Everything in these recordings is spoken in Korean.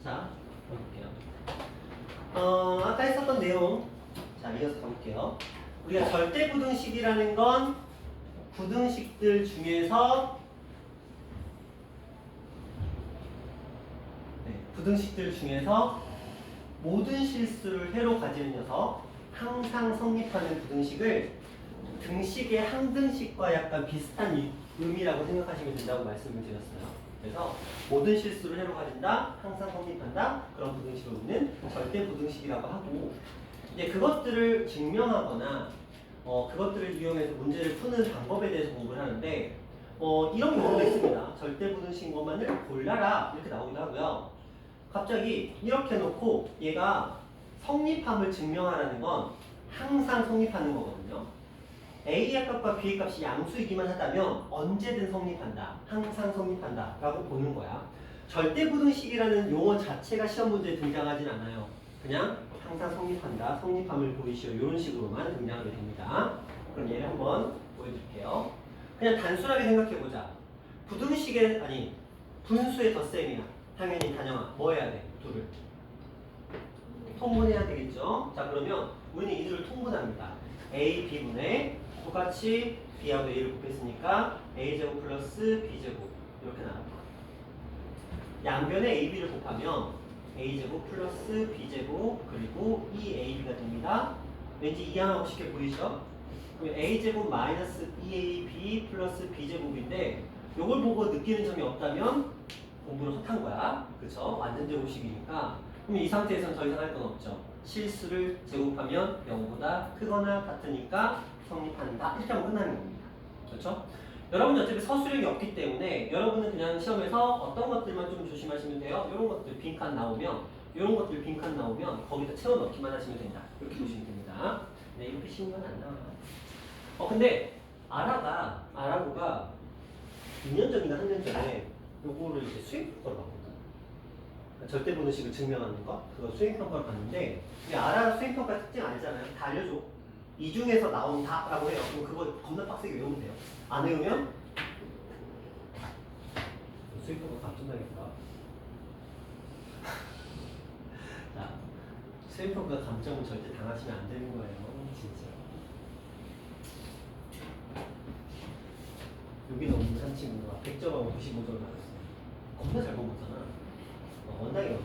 자, 볼게요. 아까 했었던 내용. 자, 이어서 가볼게요. 우리가 절대부등식이라는 건 부등식들 중에서 부등식들 중에서 모든 실수를 해로 가지는 녀석, 항상 성립하는 부등식을 등식의 항등식과 약간 비슷한 의미라고 생각하시면 된다고 말씀을 드렸어요. 그래서 모든 실수를 해로 가진다, 항상 성립한다, 그런 부등식을 우리는 절대 부등식이라고 하고, 이제 그것들을 증명하거나 그것들을 이용해서 문제를 푸는 방법에 대해서 공부를 하는데 이런 경우도 있습니다. 절대 부등식 것만을 골라라 이렇게 나오기도 하고요. 갑자기 이렇게 놓고 얘가 성립함을 증명하라는 건 항상 성립하는 거거든요. A의 값과 B의 값이 양수이기만 하다면 언제든 성립한다, 항상 성립한다 라고 보는 거야. 절대부등식이라는 용어 자체가 시험 문제에 등장하진 않아요. 그냥 항상 성립한다, 성립함을 보이시오 이런 식으로만 등장하게 됩니다. 그럼 얘를 한번 보여드릴게요. 그냥 단순하게 생각해보자. 부등식의 아니 분수의 덧셈이야. 당연히 단영아 뭐 해야 돼? 둘을 통분해야 되겠죠. 자, 그러면 우리는 이 둘을 통분합니다. A, B분의 똑같이 B하고 A를 곱했으니까 A제곱 플러스 B제곱 이렇게 나옵니다. 양변에 A, B를 곱하면 A제곱 플러스 B제곱 그리고 2AB가 됩니다. 왠지 이항하고 쉽게 보이죠? 그러면 A제곱 마이너스 2AB 플러스 B제곱인데 이걸 보고 느끼는 점이 없다면 공부를 헛한 거야. 그쵸? 완전 제곱식이니까. 그럼 이 상태에서는 더 이상 할 건 없죠. 실수를 제곱하면 0보다 크거나 같으니까 성립한다. 이렇게 하면 끝나는 겁니다. 그렇죠? 여러분이 어차피 서술형이 없기 때문에 여러분은 그냥 시험에서 어떤 것들만 좀 조심하시면 돼요. 이런 것들 빈칸 나오면 이런 것들 빈칸 나오면 거기다 채워 넣기만 하시면 된다. 이렇게 보시면 됩니다. 네, 이렇게 쉬운 건 안 나와. 근데 아라고가 2년 전인가 3년 전에 요거를 이제 수행평가로 봤거든. 그러니까 절대분식을 증명하는 거 그거 수행평가로 봤는데 아라 수행평가 특징 알잖아요. 다 알려줘. 이 중에서 나온다라고 해요. 그럼 그거 겁나 빡세게 외우면 돼요. 안 외우면 수행평가 감점당했다. 자, 수행평가 감점은 절대 당하시면 안 되는 거예요. 진짜. 여기 너무 한 친구가 100점하고 95점을 받았어요. 겁나 잘 본 거잖아. 원당인데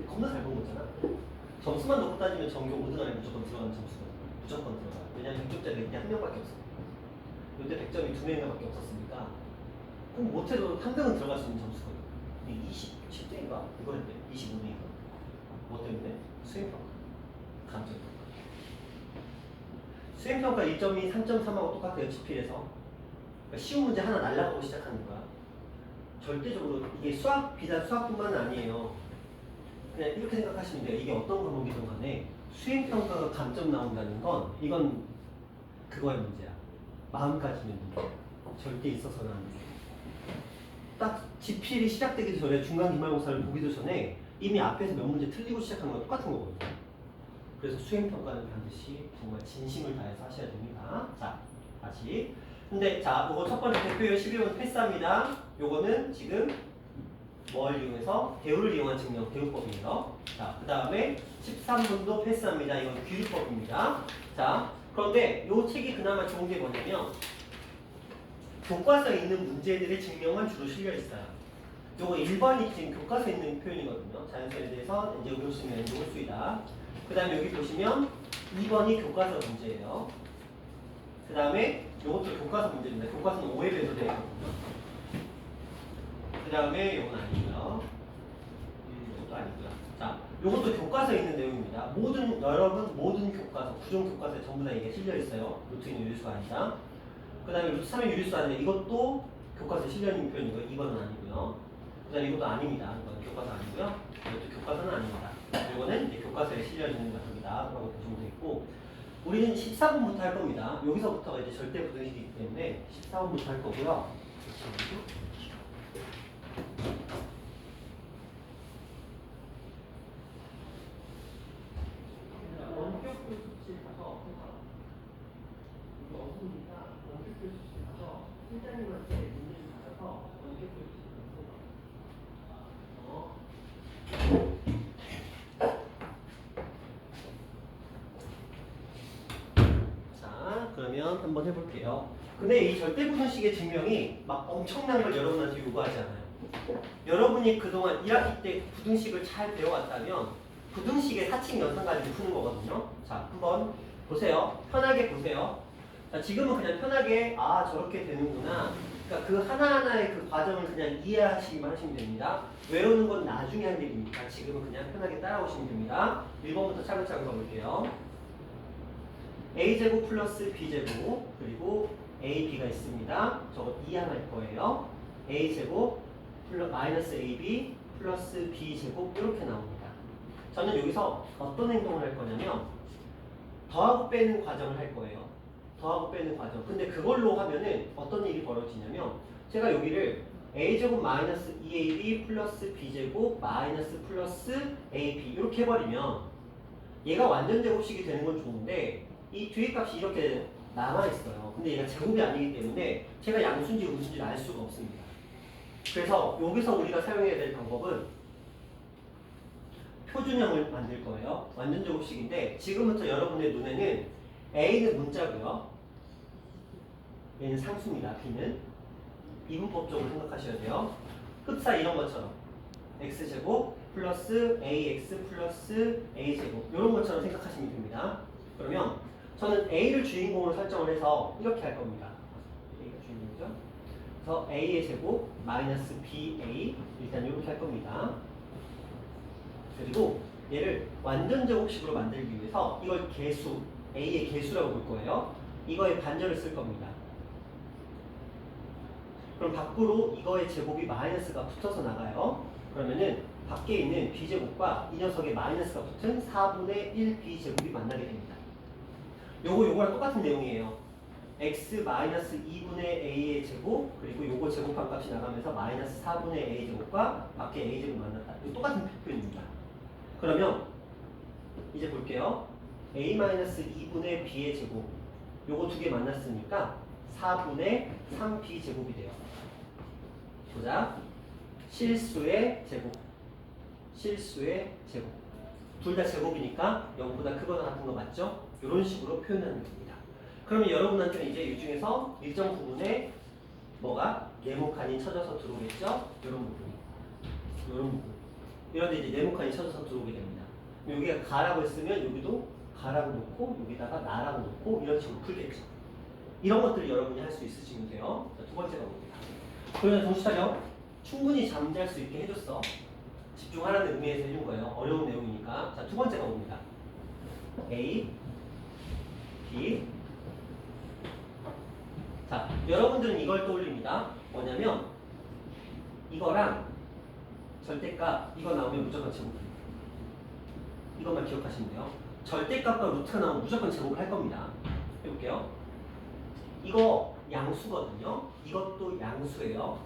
겁나 잘 본 거잖아. 점수만 놓고 따지면 전교 5등 안에 무조건 들어가는 점수거든요. 무조건 들어가. 왜냐면 100점짜리 그냥 한 명밖에 없어. 요때 100점이 2명밖에 없었으니까 그럼 못해도 한 등은 들어갈 수 있는 점수거든요. 이게 27등인가? 이거였대. 25등인가? 뭐 때문에? 수행평가. 감점평가. 수행평가 1점이 3.3하고 똑같아요. 지필에서. 그러니까 쉬운 문제 하나 날라가고 시작하는 거야. 절대적으로 이게 비단 수학뿐만은 아니에요. 그냥 이렇게 생각하시면 돼요. 이게 어떤 과목이든 간에 수행평가가 감점 나온다는 건 이건 그거의 문제야. 마음가짐의 문제야. 절대 있어서는 안 돼. 딱 지필이 시작되기 전에 중간 기말고사를 보기도 전에 이미 앞에서 몇 문제 틀리고 시작하는 건 똑같은 거거든요. 그래서 수행평가는 반드시 정말 진심을 다해서 하셔야 됩니다. 자, 다시. 근데 자, 이거 첫 번째 대표요 12번 패스합니다. 요거는 지금 뭘 이용해서 대우를 이용한 증명, 대우법이에요. 자, 그 다음에 13번도 패스합니다. 이건 규율법입니다. 자, 그런데 요 책이 그나마 좋은 게 뭐냐면 교과서에 있는 문제들의 증명만 주로 실려 있어요. 요거 1번이 지금 교과서에 있는 표현이거든요. 자연수에 대해서 이제 의료 쓰면 이제 홀수이다. 그 다음에 여기 보시면 2번이 교과서 문제예요. 그 다음에 요것도 교과서 문제입니다. 교과서는 5회 배수되어 있거든요. 그 다음에 요건 아니고요. 요것도 아니고요. 자, 요것도 교과서에 있는 내용입니다. 여러분 모든 교과서, 구종 교과서에 전부 다 이게 실려 있어요. 루트인 유리수가 아니다. 그 다음에 루트 3의 유리수가 아닌데 이것도 교과서에 실려 있는 표현이고요. 이거는 아니고요. 그 다음에 이것도 아닙니다. 이건 교과서 아니고요. 이것도 교과서는 아닙니다. 이거는 이제 교과서에 실려 있는 녀석이다. 라고 보시면 되겠고, 우리는 14번부터 할 겁니다. 여기서부터가 이제 절대 부등식이기 때문에 14번부터 할 거고요. 원격교 수치 가서 이거 어디니까 원격교 수치 가서 실장님한테 문제를 받아서 원격교 수치 가서 한번 해볼게요. 근데 이 절대부등식의 증명이 막 엄청난 걸 여러분한테 요구하지 않아요. 여러분이 그동안 1학기 때 부등식을 잘 배워왔다면 부등식의 사칙 연산 가지고 푸는 거거든요. 자, 한번 보세요. 편하게 보세요. 자, 지금은 그냥 편하게 아 저렇게 되는구나. 그러니까 그 하나하나의 그 과정을 그냥 이해하시기만 하시면 됩니다. 외우는 건 나중에 할 일이니까 지금은 그냥 편하게 따라오시면 됩니다. 1번부터 차근차근 가볼게요. a제곱 플러스 b제곱 그리고 ab가 있습니다. 저거 이항할 거예요. a제곱 마이너스 ab 플러스 b제곱 이렇게 나옵니다. 저는 여기서 어떤 행동을 할 거냐면 더하고 빼는 과정을 할 거예요. 더하고 빼는 과정. 근데 그걸로 하면은 어떤 일이 벌어지냐면 제가 여기를 a제곱 마이너스 2ab 플러스 b제곱 마이너스 플러스 ab 이렇게 해버리면 얘가 완전 제곱식이 되는 건 좋은데 이 뒤에 값이 이렇게 남아있어요. 근데 얘가 제곱이 아니기 때문에 제가 양수인지 음수인지 알 수가 없습니다. 그래서 여기서 우리가 사용해야 될 방법은 표준형을 만들 거예요. 완전 제곱식인데 지금부터 여러분의 눈에는 a는 문자고요. 얘는 상수입니다. b는 이분법적으로 생각하셔야 돼요. 흡사 이런 것처럼 x제곱 플러스 ax 플러스 a제곱 이런 것처럼 생각하시면 됩니다. 그러면 저는 a를 주인공으로 설정을 해서 이렇게 할 겁니다. a가 주인공이죠. 그래서 a의 제곱 마이너스 ba 일단 이렇게 할 겁니다. 그리고 얘를 완전 제곱식으로 만들기 위해서 이걸 개수 a의 개수라고 볼 거예요. 이거의 반절을 쓸 겁니다. 그럼 밖으로 이거의 제곱이 마이너스가 붙어서 나가요. 그러면은 밖에 있는 b제곱과 이 녀석의 마이너스가 붙은 4분의 1 b제곱이 만나게 됩니다. 요거랑 똑같은 내용이에요. x 마이너스 2분의 a의 제곱 그리고 요거 제곱한 값이 나가면서 마이너스 4분의 a 제곱과 밖에 a 제곱 만났다. 이거 똑같은 표현입니다. 그러면 이제 볼게요. a 마이너스 2분의 b의 제곱 요거 두 개 만났으니까 4분의 3b 제곱이 돼요. 보자. 실수의 제곱 둘 다 제곱이니까 0보다 크거나 같은 거 맞죠? 이런 식으로 표현하는 겁니다. 그러면 여러분한테는 이제 이 중에서 일정 부분에 뭐가 네모칸이 쳐져서 들어오겠죠? 이런 부분 이런데 이제 네모칸이 쳐져서 들어오게 됩니다. 여기가 가라고 했으면 여기도 가라고 놓고 여기다가 나라고 놓고 이런 식으로 풀겠죠. 이런 것들을 여러분이 할 수 있으시면 돼요. 자, 두 번째가 뭡니다. 그러면 정신 차려. 충분히 잠잘 수 있게 해줬어. 집중하라는 의미에서 해준 거예요. 어려운 내용이니까. 자, 두 번째가 뭡니다. A, B. 자, 여러분들은 이걸 떠올립니다. 뭐냐면 이거랑 절대값 이거 나오면 무조건 제곱합니다. 이것만 기억하시면 돼요. 절대값과 루트가 나오면 무조건 제곱을 할 겁니다. 해볼게요. 이거 양수거든요. 이것도 양수예요.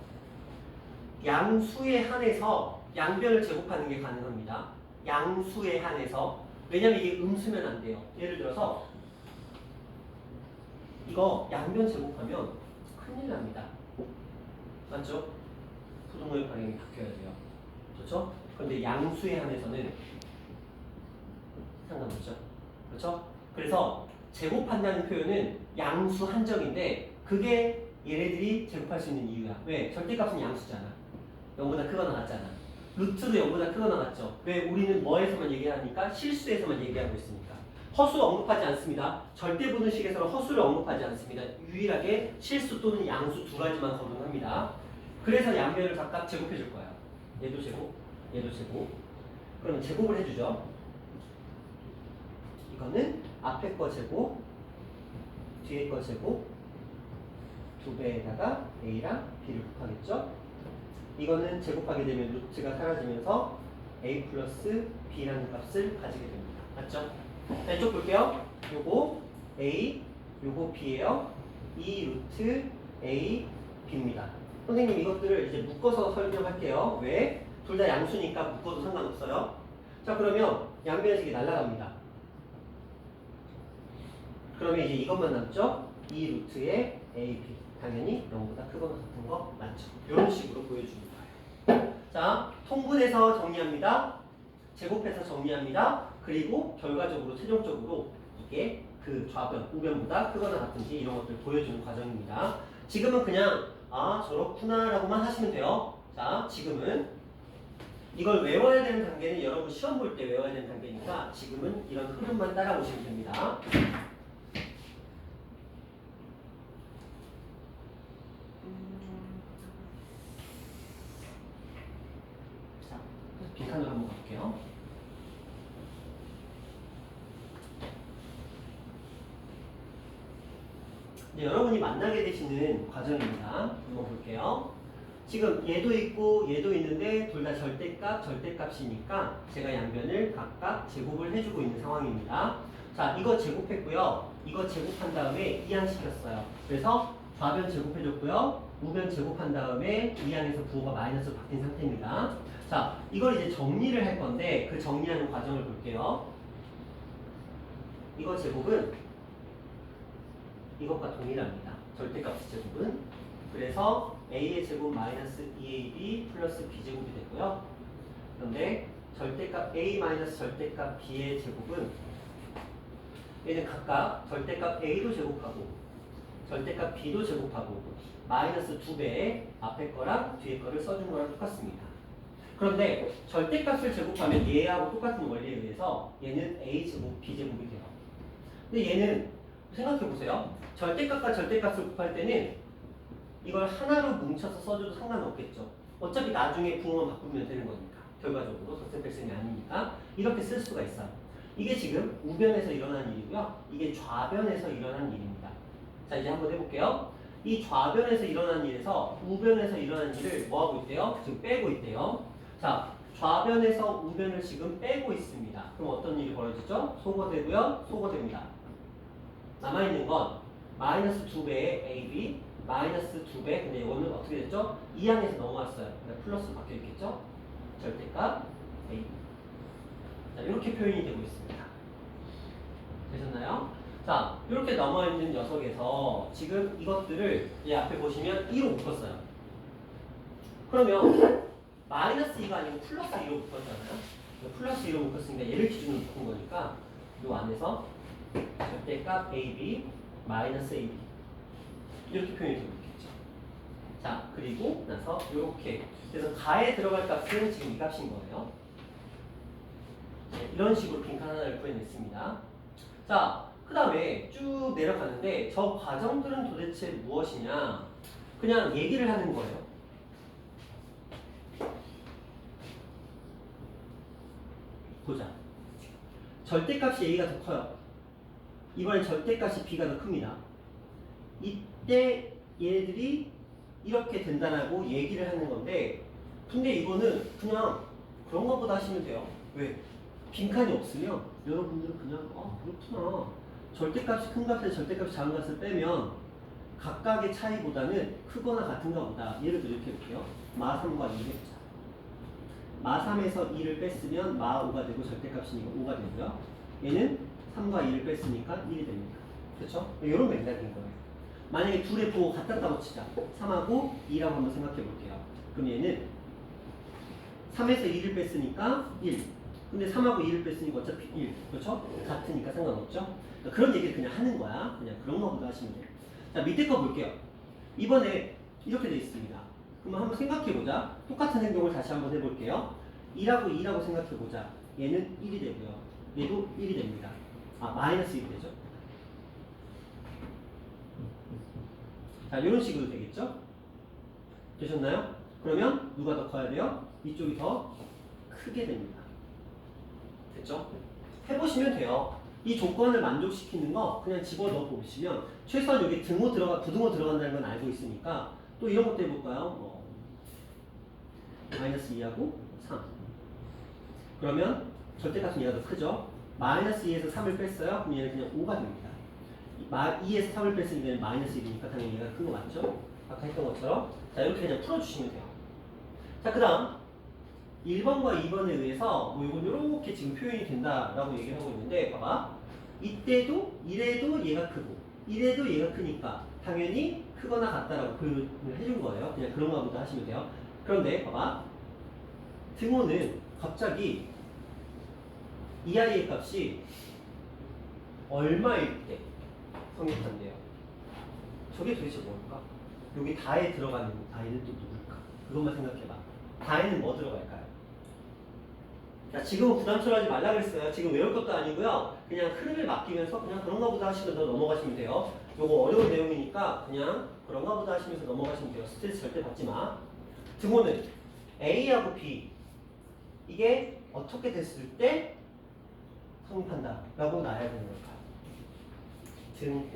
양수에 한해서 양변을 제곱하는 게 가능합니다. 양수에 한해서. 왜냐면 이게 음수면 안 돼요. 예를 들어서 이거 양변 제곱하면 큰일 납니다. 맞죠? 부등호의 방향이 바뀌어야 돼요. 그렇죠? 그런데 양수에 한해서는 상관없죠. 그렇죠? 그래서 제곱한다는 표현은 양수 한정인데 그게 얘네들이 제곱할 수 있는 이유야. 왜? 절대값은 양수잖아. 0보다 크거나 같잖아. 루트도 0보다 크거나 같죠. 왜? 우리는 뭐에서만 얘기하니까? 실수에서만 얘기하고 있으니까. 허수 언급하지 않습니다. 절대부등식에서는 허수를 언급하지 않습니다. 유일하게 실수 또는 양수 두 가지만 거론합니다. 그래서 양변을 각각 제곱해 줄 거야. 얘도 제곱, 얘도 제곱. 그러면 제곱을 해주죠. 이거는 앞에 거 제곱, 뒤에 거 제곱, 두 배에다가 a랑 b를 곱하겠죠. 이거는 제곱하게 되면 루트가 사라지면서 a 플러스 b라는 값을 가지게 됩니다. 맞죠? 자, 이쪽 볼게요. 요거 a, 요거 b예요. 이 루트 a, b입니다. 선생님 이것들을 이제 묶어서 설명할게요. 왜? 둘 다 양수니까 묶어도 상관없어요. 자, 그러면 양변식이 날아갑니다. 그러면 이제 이것만 남죠? 이 루트의 a, b. 당연히 0보다 크거나 같은 거 맞죠? 이런 식으로 보여주는 거예요. 자, 통분해서 정리합니다. 제곱해서 정리합니다. 그리고 결과적으로 최종적으로 이게 그 좌변, 우변보다 크거나 같은지 이런 것들 보여주는 과정입니다. 지금은 그냥 아 저렇구나 라고만 하시면 돼요. 자 지금은 이걸 외워야 되는 단계는 여러분 시험 볼 때 외워야 되는 단계니까 지금은 이런 흐름만 따라오시면 됩니다. 자, 빈칸으로 한번 가볼게요. 이제 여러분이 만나게 되시는 과정입니다. 한번 볼게요. 지금 얘도 있고 얘도 있는데 둘 다 절대값이니까 제가 양변을 각각 제곱을 해주고 있는 상황입니다. 자, 이거 제곱했고요. 이거 제곱한 다음에 이항시켰어요. 그래서 좌변 제곱해줬고요. 우변 제곱한 다음에 이항에서 부호가 마이너스로 바뀐 상태입니다. 자, 이걸 이제 정리를 할 건데 그 정리하는 과정을 볼게요. 이거 제곱은 이것과 동일합니다. 절대값의 제곱은. 그래서 a의 제곱 마이너스 2ab 플러스 b제곱이 되고요. 그런데 절대값 a 마이너스 절대값 b의 제곱은 얘는 각각 절대값 a도 제곱하고 절대값 b도 제곱하고 마이너스 2배의 앞에 거랑 뒤에 거를 써준 거랑 똑같습니다. 그런데 절대값을 제곱하면 얘하고 똑같은 원리에 의해서 얘는 a제곱 b제곱이 돼요. 근데 얘는 생각해보세요. 절대값과 절대값을 곱할 때는 이걸 하나로 뭉쳐서 써줘도 상관없겠죠. 어차피 나중에 부호만 바꾸면 되는 거니까. 결과적으로 덧셈 뺄셈이 아니니까 이렇게 쓸 수가 있어요. 이게 지금 우변에서 일어난 일이고요. 이게 좌변에서 일어난 일입니다. 자 이제 한번 해볼게요. 이 좌변에서 일어난 일에서 우변에서 일어난 일을 뭐하고 있대요? 지금 빼고 있대요. 자 좌변에서 우변을 지금 빼고 있습니다. 그럼 어떤 일이 벌어지죠? 소거되고요. 소거됩니다. 남아있는 건 마이너스 2배의 AB 마이너스 2배 근데 이거는 어떻게 됐죠? 2항에서 넘어왔어요. 그러니까 플러스 바뀌어 있겠죠? 절대값 A 자 이렇게 표현이 되고 있습니다. 되셨나요? 자 이렇게 넘어있는 녀석에서 지금 이것들을 이 앞에 보시면 2로 묶었어요. 그러면 마이너스 2가 아니고 플러스 2로 묶었잖아요. 플러스 2로 묶었으니까 얘를 기준으로 묶은 거니까 이 안에서 절대값 AB 마이너스 AB 이렇게 표현이 되고 있겠죠. 자 그리고 나서 이렇게 그래서 가에 들어갈 값은 지금 이 값인 거예요. 네, 이런 식으로 빈칸 하나를 구해냈습니다. 자 그 다음에 쭉 내려가는데 저 과정들은 도대체 무엇이냐 그냥 얘기를 하는 거예요. 보자. 절대값이 A가 더 커요. 이번엔 절대값이 B가 더 큽니다. 이때 얘들이 이렇게 된다라고 얘기를 하는 건데 근데 이거는 그냥 그런 것보다 하시면 돼요. 왜? 빈칸이 없으면 여러분들은 그냥 그렇구나. 절대값이 큰 값에 절대값이 작은 값을 빼면 각각의 차이보다는 크거나 같은가 보다. 예를 들어 이렇게 볼게요. 마 3과 2를 해보자. 마 3에서 2를 뺐으면 마 5가 되고 절대값이니까 5가 되고요. 얘는 3과 2를 뺐으니까 1이 됩니다. 그렇죠? 이런 맥락인 거예요. 만약에 둘의 부호 같았다고 치자. 3하고 2라고 한번 생각해 볼게요. 그럼 얘는 3에서 2를 뺐으니까 1. 근데 3하고 2를 뺐으니까 어차피 1. 그렇죠? 같으니까 상관없죠? 그러니까 그런 얘기를 그냥 하는 거야. 그냥 그런 거보다 하시면 돼요. 자, 밑에 거 볼게요. 이번에 이렇게 돼 있습니다. 그러면 한번 생각해 보자. 똑같은 행동을 다시 한번 해볼게요. 2라고 2라고 생각해 보자. 얘는 1이 되고요. 얘도 1이 됩니다. 마이너스 1이 되죠. 자, 이런 식으로 되겠죠? 되셨나요? 그러면 누가 더 커야 돼요? 이쪽이 더 크게 됩니다. 됐죠? 해보시면 돼요. 이 조건을 만족시키는 거 그냥 집어넣어 보시면 최소한 여기 부등호 들어간다는 건 알고 있으니까 또 이런 것도 해볼까요? 마이너스 2하고 3. 그러면 절대값은 얘가 더 크죠? 마이너스 2에서 3을 뺐어요? 그럼 얘는 그냥 5가 됩니다. 2에서 3을 뺐으니까 얘는 마이너스 1이니까 당연히 얘가 큰 거 맞죠? 아까 했던 것처럼. 자, 이렇게 그냥 풀어주시면 돼요. 자, 그 다음 1번과 2번에 의해서 이건 이렇게 지금 표현이 된다라고 얘기를 하고 있는데 봐봐. 이때도 이래도 얘가 크고 이래도 얘가 크니까 당연히 크거나 같다라고 표현을 해준 거예요. 그냥 그런가 보다 하시면 돼요. 그런데 봐봐. 등호는 갑자기 이 아이의 값이 얼마일 때 성립한대요. 저게 도대체 뭘까? 여기 다에 들어가는 아이는 또 누굴까? 그것만 생각해봐. 다에는 뭐 들어갈까요? 자, 지금은 부담스러워하지 말라 그랬어요. 지금 외울 것도 아니고요. 그냥 흐름을 맡기면서 그냥 그런가 보다 하시면서 넘어가시면 돼요. 요거 어려운 내용이니까 그냥 그런가 보다 하시면서 넘어가시면 돼요. 스트레스 절대 받지 마. 등호는 A하고 B 이게 어떻게 됐을 때 성립한다 라고 놔야 되는 걸까요? 등호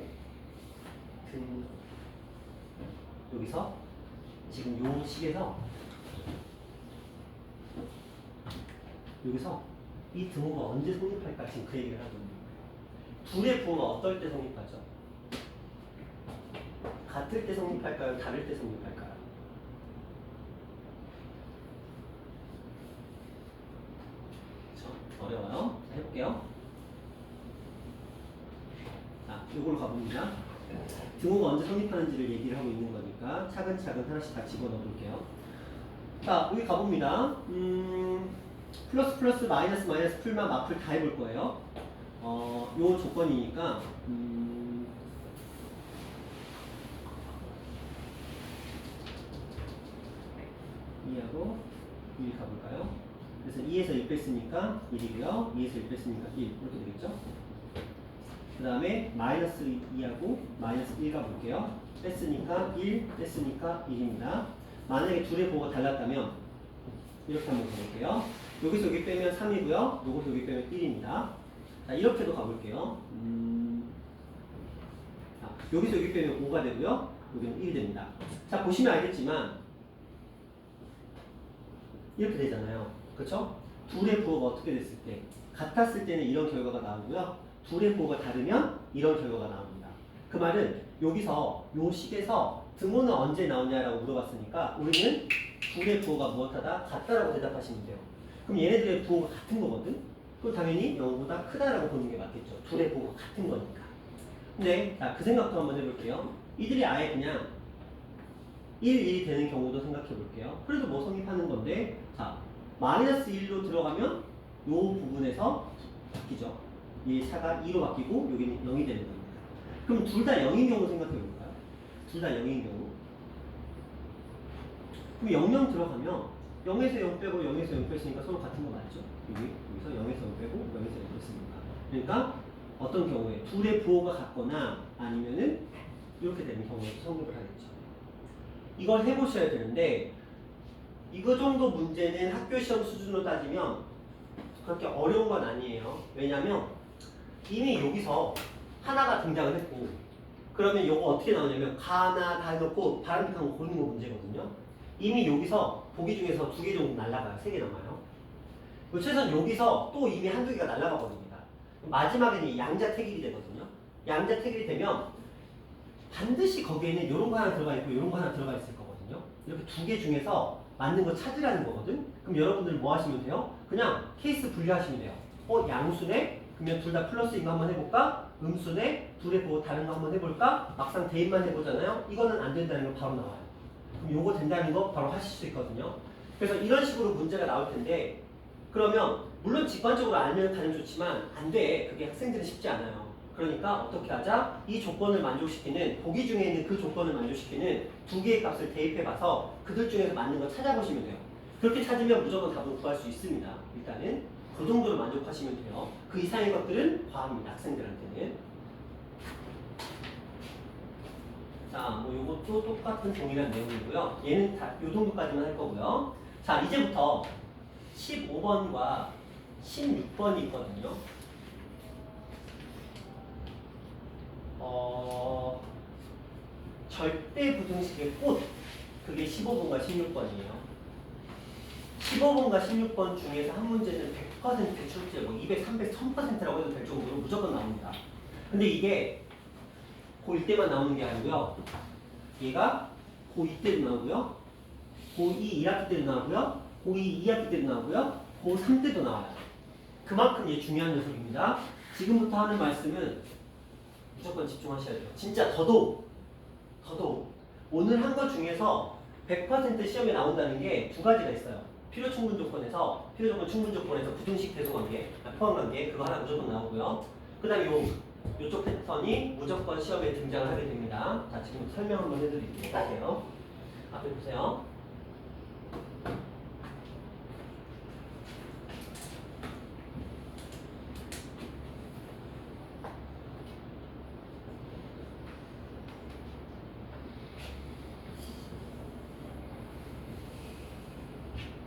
여기서 지금 요 식에서 여기서 이 등호가 언제 성립할까 지금 그 얘기를 하고 있는 거예요. 둘의 부호가 어떨 때 성립하죠? 같을 때 성립할까요? 다를 때 성립할까요? 그렇죠? 어려워요. 자, 해볼게요. 자, 요걸로 가봅니다. 등호가 언제 성립하는지를 얘기를 하고 있는 거니까 차근차근 하나씩 다 집어넣어 볼게요. 자, 여기 가봅니다. 플러스 플러스 마이너스 마이너스 풀만 마풀 다 해볼 거예요. 요 조건이니까 2하고 1 가볼까요? 그래서 2에서 1 뺐으니까 1이고요. 2에서 1 뺐으니까 1 이렇게 되겠죠? 그 다음에 마이너스 2하고 마이너스 1 가볼게요. 뺐으니까 1, 뺐으니까 1입니다. 만약에 둘의 부호가 달랐다면 이렇게 한번 가볼게요. 여기서 여기 빼면 3이고요. 여기서 여기 빼면 1입니다. 자, 이렇게도 가볼게요. 자, 여기서 여기 빼면 5가 되고요. 여기는 1이 됩니다. 자, 보시면 알겠지만 이렇게 되잖아요. 그렇죠? 둘의 부호가 어떻게 됐을 때 같았을 때는 이런 결과가 나오고요. 둘의 부호가 다르면 이런 결과가 나옵니다. 그 말은 여기서 요 식에서 등호는 언제 나오냐라고 물어봤으니까 우리는 둘의 부호가 무엇하다? 같다라고 대답하시면 돼요. 그럼 얘네들의 부호가 같은 거거든? 그럼 당연히 0보다 크다라고 보는 게 맞겠죠. 둘의 부호가 같은 거니까. 근데 자, 그 생각도 한번 해볼게요. 이들이 아예 그냥 1, 1이 되는 경우도 생각해 볼게요. 그래도 뭐 성립하는 건데, 자, 마이너스 1로 들어가면 요 부분에서 바뀌죠. 이 차가 2로 바뀌고 여기는 0이 되는 겁니다. 그럼 둘 다 0인 경우 생각해 볼까요? 둘 다 0인 경우. 그럼 0, 0 들어가면 0에서 0 빼고 0에서 0 뺐으니까 서로 같은 거 맞죠? 여기서 0에서 0 빼고 0에서 0 뺐으니까. 그러니까 어떤 경우에 둘의 부호가 같거나 아니면은 이렇게 되는 경우에 성립을 하겠죠. 이걸 해보셔야 되는데 이거 정도 문제는 학교 시험 수준으로 따지면 그렇게 어려운 건 아니에요. 왜냐면 이미 여기서 하나가 등장을 했고 그러면 이거 어떻게 나오냐면 가나 다 해놓고 바람직한 거 고르는 거 문제거든요. 이미 여기서 보기 중에서 2개 정도 날라가요. 3개 남아요. 최소한 여기서 또 이미 한두 개가 날라가 버립니다. 마지막에는 양자택일이 되거든요. 양자택일이 되면 반드시 거기에는 이런 거 하나 들어가 있고 이런 거 하나 들어가 있을 거거든요. 이렇게 2개 중에서 맞는 거 찾으라는 거거든. 그럼 여러분들 뭐 하시면 돼요? 그냥 케이스 분류하시면 돼요. 양수네? 그러면 둘 다 플러스인 거 한번 해볼까? 음수네? 둘의 부호 다른 거 한번 해볼까? 막상 대입만 해보잖아요. 이거는 안 된다는 거 바로 나와요. 그럼 요거 된다는 거 바로 하실 수 있거든요. 그래서 이런 식으로 문제가 나올 텐데 그러면 물론 직관적으로 알면 가장 좋지만 안 돼. 그게 학생들은 쉽지 않아요. 그러니까 어떻게 하자? 이 조건을 만족시키는 보기 중에 있는 그 조건을 만족시키는 2개의 값을 대입해봐서 그들 중에서 맞는 거 찾아보시면 돼요. 그렇게 찾으면 무조건 답을 구할 수 있습니다. 일단은 그 정도로 만족하시면 돼요. 그 이상의 것들은 과합니다. 학생들한테는. 자, 뭐 요것도 똑같은 동일한 내용이고요. 얘는 다 요 정도까지만 할 거고요. 자, 이제부터 15번과 16번이 있거든요. 절대 부등식의 꽃 그게 15번과 16번이에요. 15번과 16번 중에서 한 문제는 100% 출제, 뭐 200, 300, 1000%라고 해도 될 정도로 무조건 나옵니다. 근데 이게 고1 때만 나오는 게 아니고요. 얘가 고2 때도 나오고요. 고2 1학기 때도 나오고요. 고2 2학기 때도 나오고요. 고3 때도 나와요. 그만큼 얘 중요한 녀석입니다. 지금부터 하는 말씀은 무조건 집중하셔야 돼요. 진짜 더더욱 오늘 한 것 중에서 100% 시험에 나온다는 게 두 가지가 있어요. 필요 충분 조건에서 부등식 배수 관계, 포함 관계 그거 하나 무조건 나오고요. 그 다음에 요 이쪽 패턴이 무조건 시험에 등장을 하게 됩니다. 자, 지금 설명 한번 해드릴게요. 할게요. 앞에 보세요.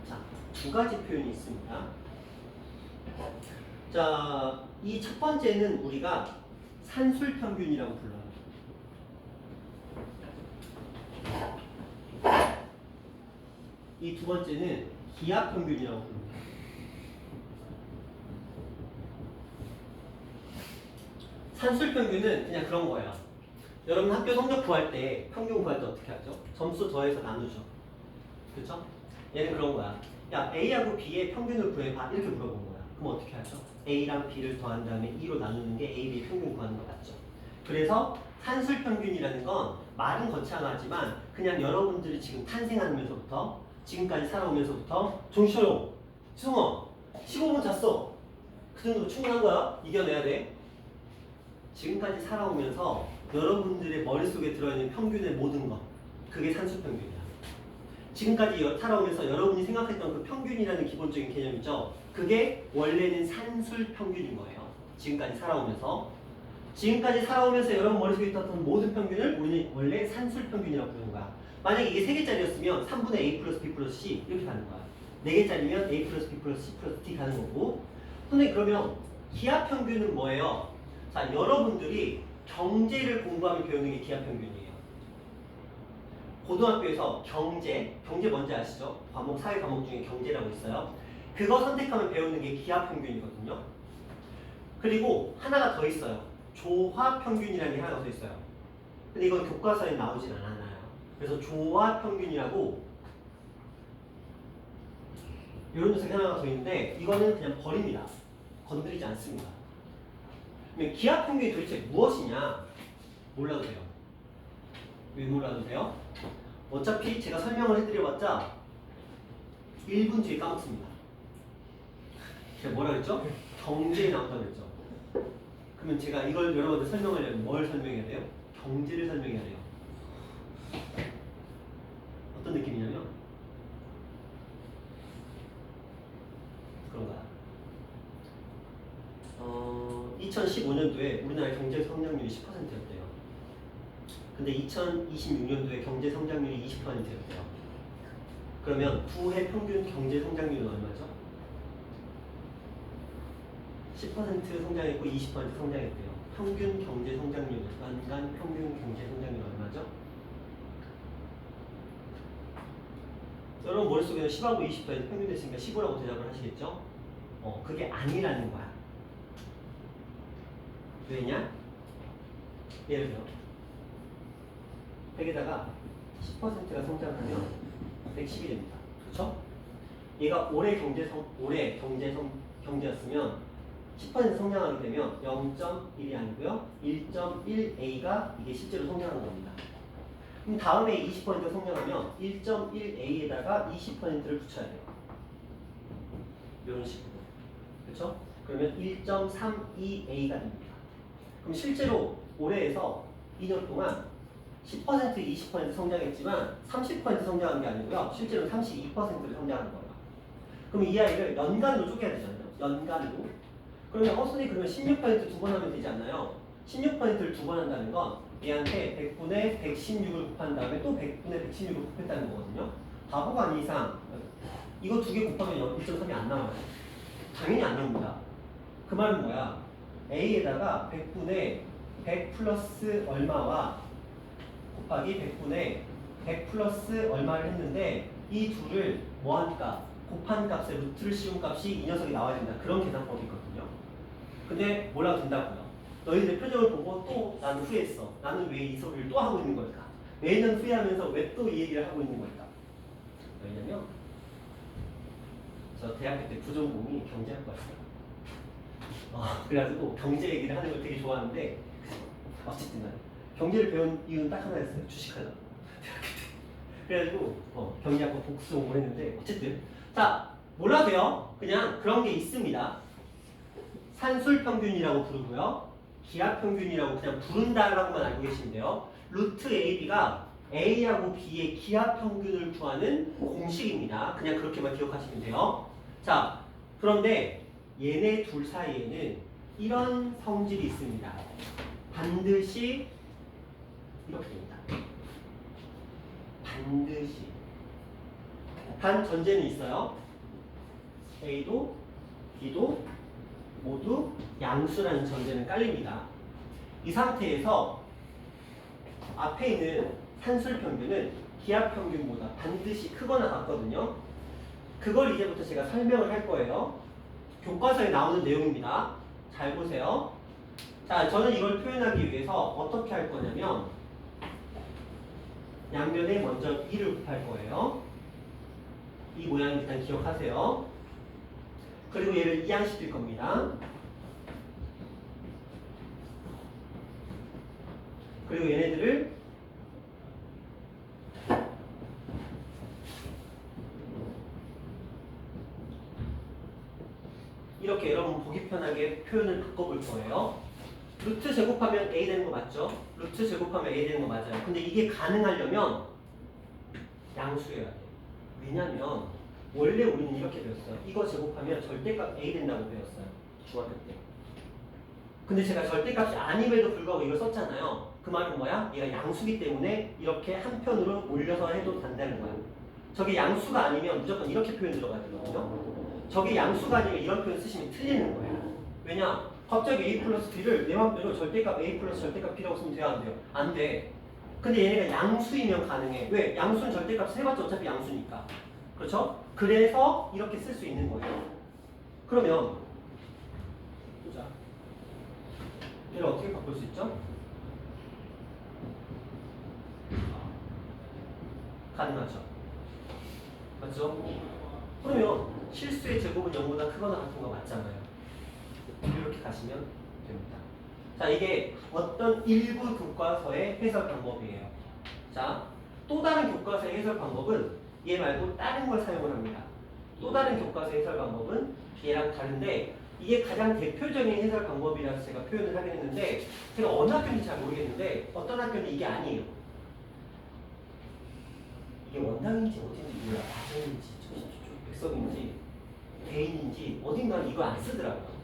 자, 두 가지 표현이 있습니다. 자, 이 첫 번째는 우리가 산술평균이라고 불러요. 이 두 번째는 기하평균이라고 부릅니다. 산술평균은 그냥 그런 거예요. 여러분 학교 성적 구할 때, 평균 구할 때 어떻게 하죠? 점수 더해서 나누죠. 그렇죠? 얘는 그런 거야. 야, A하고 B의 평균을 구해봐. 이렇게 물어본 거야. 그럼 어떻게 하죠? A랑 B를 더한 다음에 2로 나누는 게 A, B 평균 구하는 거 맞죠? 그래서 산술평균이라는 건 말은 거창하지만 그냥 여러분들이 지금 탄생하면서부터 지금까지 살아오면서부터 정신차려! 지성아! 15분 잤어! 그 정도로 충분한 거야? 이겨내야 돼. 지금까지 살아오면서 여러분들의 머릿속에 들어있는 평균의 모든 것, 그게 산술평균이야. 지금까지 살아오면서 여러분이 생각했던 그 평균이라는 기본적인 개념이죠. 그게 원래는 산술평균인 거예요. 지금까지 살아오면서 여러분 머릿속에 있었던 모든 평균을 우리는 원래 산술평균이라고 부르는 거야. 만약에 이게 3개짜리였으면 3분의 A 플러스 B 플러스 C 이렇게 가는 거야. 4개짜리면 A 플러스 B 플러스 C 플러스 D 가는 거고. 선생님, 그러면 기하평균은 뭐예요? 자, 여러분들이 경제를 공부하면 배우는 게 기하평균이에요. 고등학교에서 경제 뭔지 아시죠? 과목, 사회 과목 중에 경제라고 있어요. 그거 선택하면 배우는 게 기하평균이거든요. 그리고 하나가 더 있어요. 조화평균이라는 게 하나가 더 있어요. 근데 이건 교과서에 나오진 않아요. 그래서 조화평균이라고 이런 녀석이 하나가 더 있는데 이거는 그냥 버립니다. 건드리지 않습니다. 그러면 기하평균이 도대체 무엇이냐? 몰라도 돼요. 왜 몰라도 돼요? 어차피 제가 설명을 해드려봤자 1분 뒤에 까먹습니다. 제가 뭐라 그랬죠? 경제에 나온다고 그랬죠. 그러면 제가 이걸 여러분들 설명하려면 뭘 설명해야 돼요? 경제를 설명해야 돼요. 어떤 느낌이냐면 그런가. 2015년도에 우리나라 경제 성장률이 10%였대요. 근데 2026년도에 경제 성장률이 20%였대요. 그러면 두 해 평균 경제 성장률은 얼마죠? 10% 성장했고 20% 성장했대요. 평균 경제 성장률, 연간 평균 경제 성장률 얼마죠? 여러분 머릿속에는 10하고 20까지 평균 됐으니까 15라고 대답을 하시겠죠? 그게 아니라는 거야. 왜냐? 예를 들어 100에다가 10%가 성장하면 110이 됩니다. 그렇죠? 얘가 올해 경제였으면 10% 성장하게 되면 0.1이 아니고요. 1.1A가 이게 실제로 성장하는 겁니다. 그럼 다음에 20% 성장하면 1.1A에다가 20%를 붙여야 돼요. 이런 식으로. 그렇죠? 그러면 1.32A가 됩니다. 그럼 실제로 올해에서 2년 동안 10%, 20% 성장했지만 30% 성장한 게 아니고요. 실제로 32%를 성장하는 거예요. 그럼 이 아이를 연간으로 쪼개야 되잖아요. 연간으로. 그러면 선생님 그러면 16% 두 번 하면 되지 않나요? 16%를 두 번 한다는 건 얘한테 100분의 116을 곱한 다음에 또 100분의 116을 곱했다는 거거든요. 바보가 아닌 이상 이거 두 개 곱하면 1.3이 안 나와요. 당연히 안 나옵니다. 그 말은 뭐야? A에다가 100분의 100 플러스 얼마와 곱하기 100분의 100 플러스 얼마를 했는데 이 둘을 뭐한 값? 곱한 값에 루트를 씌운 값이 이 녀석이 나와야 된다. 그런 계산법이 있거든요. 근데 뭐라고 된다고요? 너희들 표정을 보고 또 나는 후회했어. 나는 왜 이 소리를 또 하고 있는 걸까? 매년 후회하면서 왜 또 이 얘기를 하고 있는 걸까? 왜냐면 저 대학교 때 부전공이 경제학과였어요. 그래가지고 경제 얘기를 하는 걸 되게 좋아하는데 어쨌든 간에 경제를 배운 이유는 딱 하나였어요. 주식하려고. 그래가지고 경제학과 복수 공부를 했는데 어쨌든 자 몰라도 돼요. 그냥 그런 게 있습니다. 산술평균이라고 부르고요. 기하평균이라고 그냥 부른다라고만 알고 계시는데요. 루트 AB가 A하고 B의 기하평균을 구하는 공식입니다. 그냥 그렇게만 기억하시면 돼요. 자, 그런데 얘네 둘 사이에는 이런 성질이 있습니다. 반드시 이렇게 됩니다. 반드시. 단 전제는 있어요. A도 B도 모두 양수라는 전제는 깔립니다. 이 상태에서 앞에 있는 산술 평균은 기하 평균보다 반드시 크거나 같거든요. 그걸 이제부터 제가 설명을 할 거예요. 교과서에 나오는 내용입니다. 잘 보세요. 자, 저는 이걸 표현하기 위해서 어떻게 할 거냐면 양면에 먼저 2를 곱할 거예요. 이 모양을 일단 기억하세요. 그리고 얘를 이항시킬 겁니다. 그리고 얘네들을 이렇게 여러분 보기 편하게 표현을 바꿔볼 거예요. 루트 제곱하면 A 되는 거 맞죠? 루트 제곱하면 A 되는 거 맞아요. 근데 이게 가능하려면 양수여야 돼요. 왜냐면 원래 우리는 이렇게 배웠어요. 이거 제곱하면 절대값 A 된다고 배웠어요. 중학교 때. 근데 제가 절대값이 아님에도 불구하고 이걸 썼잖아요. 그 말은 뭐야? 얘가 양수기 때문에 이렇게 한편으로 올려서 해도 된다는 거야. 저게 양수가 아니면 무조건 이렇게 표현 들어가야 되거든요. 저게 양수가 아니면 이런 표현 쓰시면 틀리는 거예요. 왜냐? 갑자기 A 플러스 B를 내 맘대로 절대값 A 플러스 절대값 B라고 쓰면 돼요? 안 돼요? 안 돼. 근데 얘네가 양수이면 가능해. 왜? 양수는 절대값 해봤자 어차피 양수니까. 그렇죠? 그래서 이렇게 쓸 수 있는 거예요. 그러면 보자. 얘를 어떻게 바꿀 수 있죠? 가능하죠. 맞죠? 그러면 실수의 제곱은 0보다 크거나 같은 거 맞잖아요. 이렇게 가시면 됩니다. 자, 이게 어떤 일부 교과서의 해설 방법이에요. 자, 또 다른 교과서의 해설 방법은 얘 말고 다른 걸 사용을 합니다. 또 다른 교과서의 해설 방법은 얘랑 다른데 이게 가장 대표적인 해설 방법이라서 제가 표현을 하긴 했는데 제가 어느 학교인지 잘 모르겠는데 어떤 학교는 이게 아니에요. 이게 원당인지 어딘지 몰라. 과정인지 백석인지 대인인지 어딘가는 이거 안 쓰더라고요.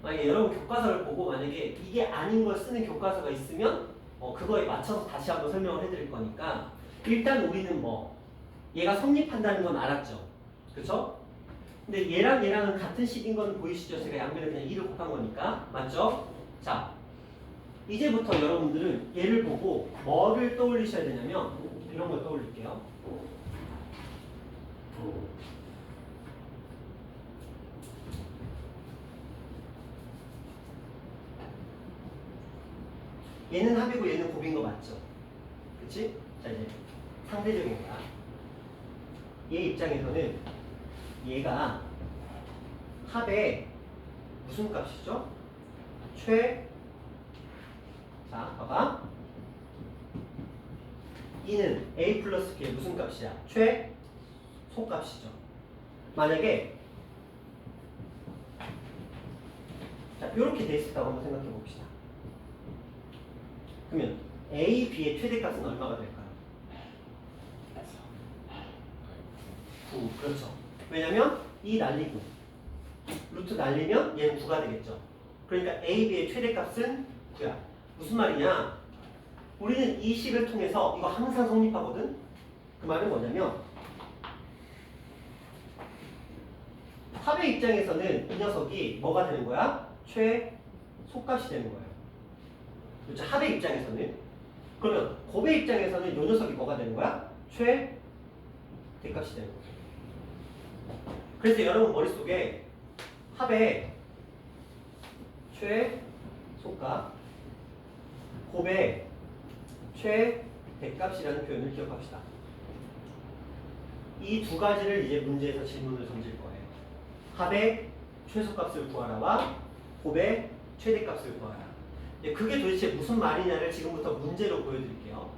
만약에 여러분 교과서를 보고 만약에 이게 아닌 걸 쓰는 교과서가 있으면 그거에 맞춰서 다시 한번 설명을 해드릴 거니까 일단 우리는 뭐 얘가 성립한다는 건 알았죠. 그쵸? 근데 얘랑 얘랑은 같은 식인 건 보이시죠? 제가 양면에 그냥 2를 곱한 거니까. 맞죠? 자, 이제부터 여러분들은 얘를 보고 뭐를 떠올리셔야 되냐면 이런 걸 떠올릴게요. 얘는 합이고 얘는 곱인 거 맞죠? 그치? 자, 이제 상대적인 거야. 얘 입장에서는 얘가 합의 무슨 값이죠? 자, 봐봐. 이는 A 플러스 B의 무슨 값이야? 최소값이죠. 만약에 자, 이렇게 돼 있었다고 한번 생각해 봅시다. 그러면 A, B의 최대값은 얼마가 될까요? 9. 그렇죠. 왜냐면 이 날리고 루트 날리면 얘는 9가 되겠죠. 그러니까 A, B의 최대값은 9야. 무슨 말이냐? 우리는 이 식을 통해서 이거 항상 성립하거든? 그 말은 뭐냐면 합의 입장에서는 이 녀석이 뭐가 되는 거야? 최소값이 되는 거예요. 그렇죠? 합의 입장에서는. 그러면 곱의 입장에서는 이 녀석이 뭐가 되는 거야? 최대값이 되는 거예요. 그래서 여러분 머릿속에 합의 최소값, 곱의 최대값이라는 표현을 기억합시다. 이 두 가지를 이제 문제에서 질문을 던질 거예요. 합의 최소값을 구하라와 곱의 최대값을 구하라. 그게 도대체 무슨 말이냐를 지금부터 문제로 보여드릴게요.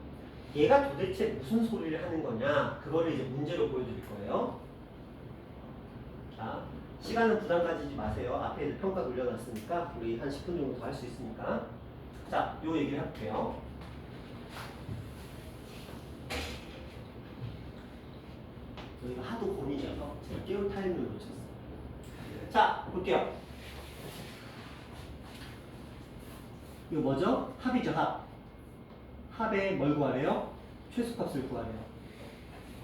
얘가 도대체 무슨 소리를 하는 거냐, 그거를 이제 문제로 보여드릴 거예요. 자, 시간은 부담 가지지 마세요. 앞에 평가 돌려놨으니까 우리 한 10분 정도 더 할 수 있으니까. 자, 요 얘기를 할게요. 여기가 하도 고민이어서 제가 깨울 타이밍을 놓쳤어요. 자, 볼게요. 이거 뭐죠? 합이죠, 합. 합에 뭘 구하래요? 최소값을 구하래요.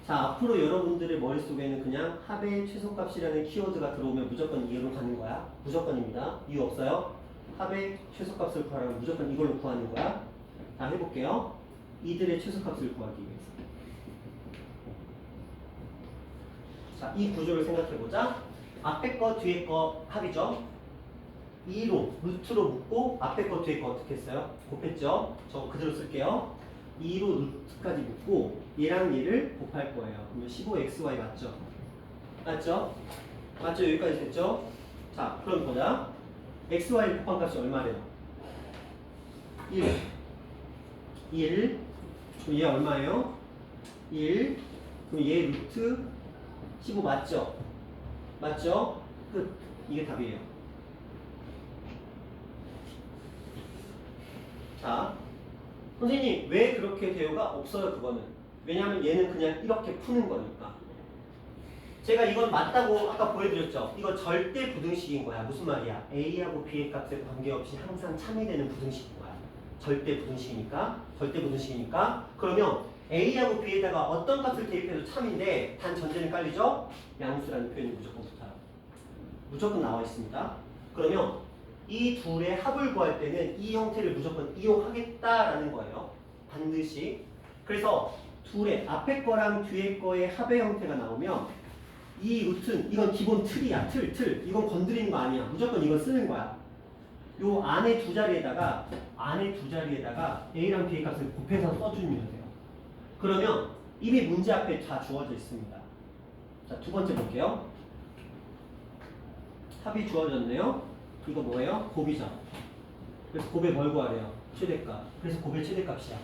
자, 앞으로 여러분들의 머릿속에는 그냥 합의 최소값이라는 키워드가 들어오면 무조건 이걸로 가는 거야. 무조건입니다. 이유 없어요. 합의 최소값을 구하라면 무조건 이걸로 구하는 거야. 자, 해볼게요. 이들의 최소값을 구하기 위해서. 자, 이 구조를 생각해보자. 앞에 거, 뒤에 거 합이죠. 2로, 루트로 묶고 앞에 거, 뒤에 거 어떻게 했어요? 곱했죠? 저 그대로 쓸게요. 2로 루트까지 묶고 얘랑 얘를 곱할 거예요. 그러면 15xy 맞죠? 맞죠? 맞죠? 여기까지 됐죠? 자, 그럼 보자. xy 곱한 값이 얼마래요? 1. 1. 그럼 얘 얼마예요? 1. 그럼 얘 루트 15 맞죠? 맞죠? 끝. 이게 답이에요. 자, 선생님 왜 그렇게 대우가 없어요? 그거는 왜냐하면 얘는 그냥 이렇게 푸는 거니까. 제가 이건 맞다고 아까 보여드렸죠. 이거 절대 부등식인 거야. 무슨 말이야? A하고 B의 값에 관계없이 항상 참이되는 부등식인 거야. 절대 부등식이니까. 절대 부등식이니까. 그러면 A하고 B에다가 어떤 값을 대입해도 참인데 단 전제는 깔리죠? 양수라는 표현이 무조건 붙어요. 무조건 나와 있습니다. 그러면 이 둘의 합을 구할 때는 이 형태를 무조건 이용하겠다라는 거예요. 반드시. 그래서 둘의 앞에 거랑 뒤에 거의 합의 형태가 나오면 이 루트는 이건 기본 틀이야. 틀. 이건 건드리는 거 아니야. 무조건 이건 쓰는 거야. 요 안에 두 자리에다가 A랑 B의 값을 곱해서 써주면 돼요. 그러면 이미 문제 앞에 다 주어져 있습니다. 자, 두 번째 볼게요. 합이 주어졌네요. 이거 뭐예요? 곱이죠. 그래서 곱의 뭘 구하래요? 최대값. 그래서 곱의 최대값이야.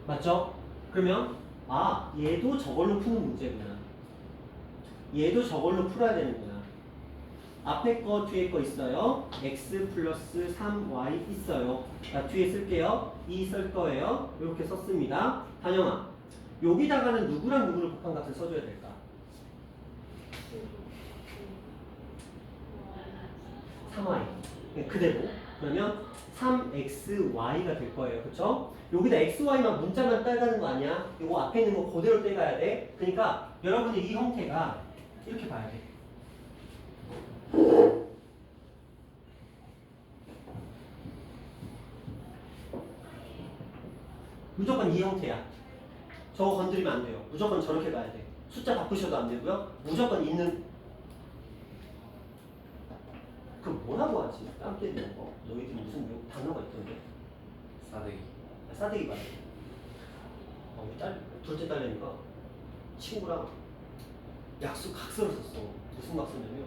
맞죠? 그러면 얘도 저걸로 푸는 문제구나. 얘도 저걸로 풀어야 되는구나. 앞에 거 뒤에 거 있어요. x 플러스 3y 있어요. 자, 뒤에 쓸게요. 2 쓸 거예요. 이렇게 썼습니다. 단영아, 여기다가는 누구랑 누구를 곱한 값을 써줘야 될까? 그대로. 그러면 3xy가 될 거예요. 그쵸? 여기다 xy만 문자만 따가는 거 아니야? 이거 앞에 있는 거 그대로 떼가야 돼. 그러니까 여러분이 이 형태가 이렇게 봐야 돼. 무조건 이 형태야. 저거 건드리면 안 돼요. 무조건 저렇게 가야 돼. 숫자 바꾸셔도 안 되고요. 무조건 있는 그 뭐라고 하지? 땀 때리는 거? 너희들 무슨 단어가 있던데? 싸대기. 싸대기 말이야. 우리 둘째 딸내미가 친구랑 약속 각서를 썼어. 무슨 각서냐면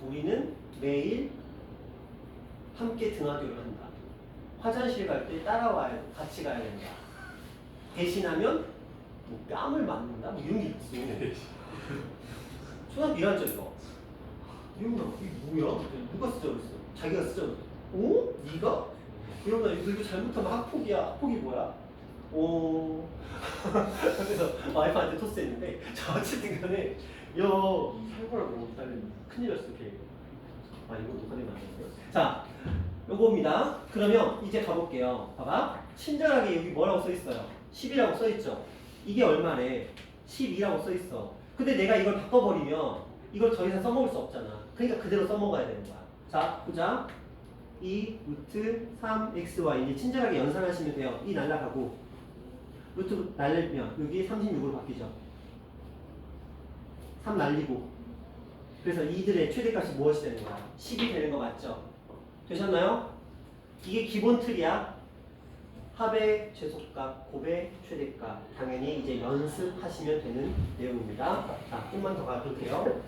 우리는 매일 함께 등하교를 한다. 화장실 갈 때 따라와야 같이 가야 된다. 대신하면 뭐 뺨을 맞는다? 뭐 이런 게 있어. 초등학교 1학년 이거. 이거 이게 뭐야? 누가 쓰자고 그랬어? 자기가 쓰자고 그랬어. 어? 네가? 그러면 이거 잘못하면 학폭이야. 학폭이 뭐야? 오. 그래서 와이프한테 토스했는데 자 어쨌든 간에 살벌하고 딸내미 큰일 났어 걔. 이거 녹화되면 안 되고요. 자 요겁니다. 그러면 이제 가볼게요. 봐봐. 친절하게 여기 뭐라고 써있어요? 10이라고 써있죠? 이게 얼마래? 12라고 써있어. 근데 내가 이걸 바꿔버리면 이걸 더 이상 써먹을 수 없잖아. 그러니까 그대로 써먹어야 되는 거야. 자, 보자. 2 루트 3xy 이제 친절하게 연산하시면 돼요. 2 날라가고 루트 날리면 여기 36으로 바뀌죠. 3 날리고 그래서 이들의 최대값이 무엇이 되는 거야? 10이 되는 거 맞죠? 되셨나요? 이게 기본 틀이야. 합의 최소값, 곱의 최대값. 당연히 이제 연습하시면 되는 내용입니다. 자, 좀만 더 가볼게요.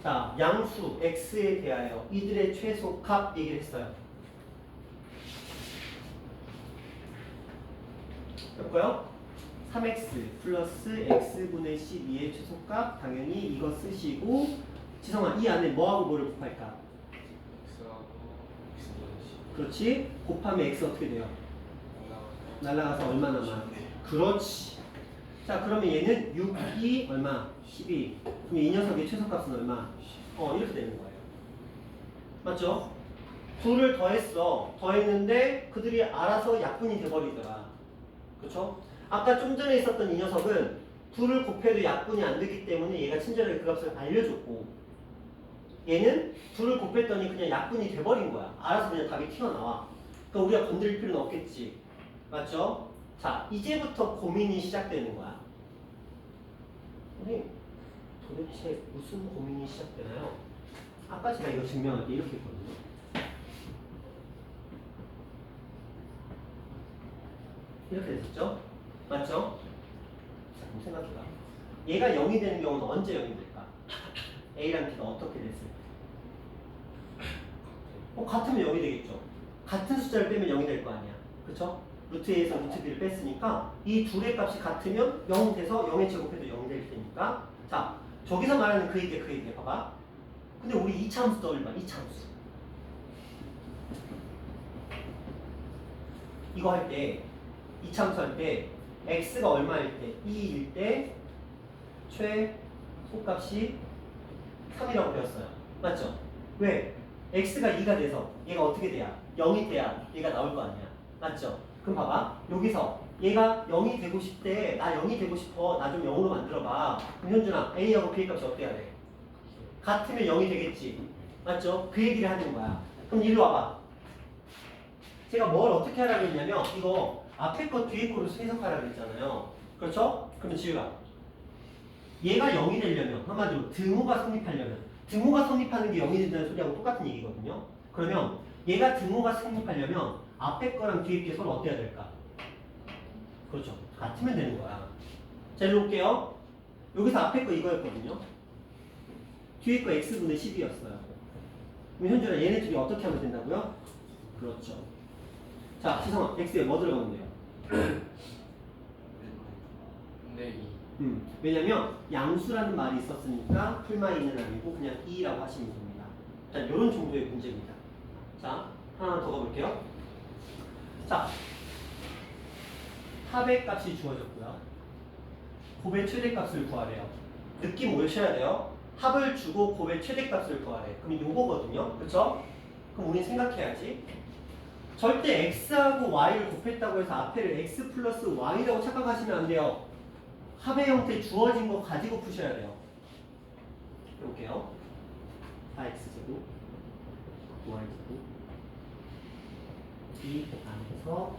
자, 양수 x에 대하여 이들의 최소값 얘기를 했어요. 해볼까요? 3x 플러스 x분의 12의 최소값 당연히 이거 쓰시고 지성아 이 안에 뭐하고 뭐를 곱할까? 그렇지. 곱하면 x 어떻게 돼요? 날라가서 얼마 남아? 그렇지. 자 그러면 얘는 6이 얼마? 12. 그럼 이 녀석의 최소값은 얼마? 이렇게 되는 거예요. 맞죠? 둘을 더했어. 더했는데 그들이 알아서 약분이 돼버리더라. 그렇죠? 아까 좀 전에 있었던 이 녀석은 둘을 곱해도 약분이 안 되기 때문에 얘가 친절하게 그 값을 알려줬고 얘는 둘을 곱했더니 그냥 약분이 돼버린 거야. 알아서 그냥 답이 튀어나와. 그러니까 우리가 건드릴 필요는 없겠지. 맞죠? 자, 이제부터 고민이 시작되는 거야. 우리 도대체 무슨 고민이 시작되나요? 아까 제가 이거 증명할 때 이렇게 했거든요. 이렇게 됐었죠? 맞죠? 자, 그럼 생각해봐. 얘가 0이 되는 경우는 언제 0이 될까? A랑 B가 어떻게 됐을까? 같으면 0이 되겠죠. 같은 숫자를 빼면 0이 될 거 아니야. 그쵸? 루트 A에서 루트 B를 뺐으니까 이 둘의 값이 같으면 0 돼서 0의 제곱해도 0이 될 테니까 자, 저기서 말하는 그 얘기야. 봐봐. 근데 우리 이차함수 떠올려봐. 이차함수. 이거 할 때 이차함수 할 때 x가 얼마일 때? 2일 때 최소값이 3이라고 배웠어요. 맞죠? 왜? x가 2가 돼서 얘가 어떻게 돼야? 0이 돼야 얘가 나올 거 아니야. 맞죠? 그럼 봐봐. 여기서 얘가 0이 되고 싶대. 나 0이 되고 싶어. 나 좀 0으로 만들어봐. 그럼 현준아 A하고 B의 값이 어때야 돼? 같으면 0이 되겠지. 맞죠? 그 얘기를 하는 거야. 그럼 이리 와봐. 제가 뭘 어떻게 하라고 했냐면 이거 앞에 거 뒤에 거를 해석하라고 했잖아요. 그렇죠? 그러면 지우가 얘가 0이 되려면 한마디로 등호가 성립하려면 등호가 성립하는 게 0이 된다는 소리하고 똑같은 얘기거든요. 그러면 얘가 등호가 성립하려면 앞에 거랑 뒤에 게 서로 어때야 될까? 그렇죠. 같으면 되는 거야. 자, 일로 올게요. 여기서 앞에 거 이거였거든요. 뒤에 거 x분의 10이었어요. 그럼 현준아 얘네 둘이 어떻게 하면 된다고요? 그렇죠. 자, 지성아, x에 뭐 들어가면 돼요? 네, 왜냐면 양수라는 말이 있었으니까 풀마이는 아니고 그냥 2라고 하시면 됩니다. 자, 이런 정도의 문제입니다. 자, 하나 더 가볼게요. 자, 합의 값이 주어졌고요. 곱의 최대값을 구하래요. 느낌 오셔야 돼요. 합을 주고 곱의 최대값을 구하래. 그럼 요거거든요. 그쵸? 그럼 우린 생각해야지. 절대 x하고 y를 곱했다고 해서 앞에를 x 플러스 y라고 착각하시면 안 돼요. 합의 형태 주어진 거 가지고 푸셔야 돼요. 해볼게요. 4x제곱 y제곱 이 안에서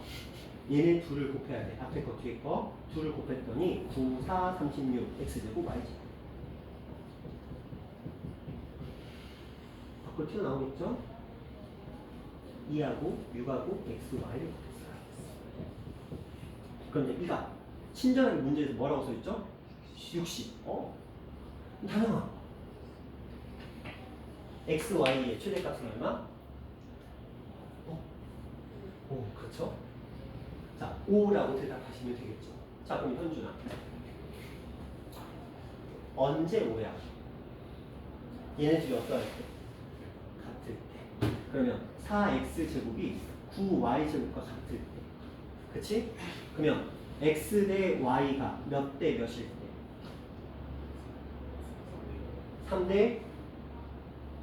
얘네 둘을 곱해야 돼. 앞에 거 뒤에 거 둘을 곱했더니 9, 4, 36 x제곱 y제곱 밖으로 튀어나오겠죠? 2하고 6하고 x, y를 곱했어요. 그런데 이가 친절하게 문제에서 뭐라고 써있죠? 60. 다영아 x, y의 최대값은 얼마? 5. 그렇죠? 자, 5라고 대답하시면 되겠죠. 자, 그럼 현준아 언제 5야? 얘네들이 어떠할 때? 같을 때. 그러면 4x제곱이 9y제곱과 같을 때. 그치? 그러면 x 대 y가 몇 대 몇일 때? 3대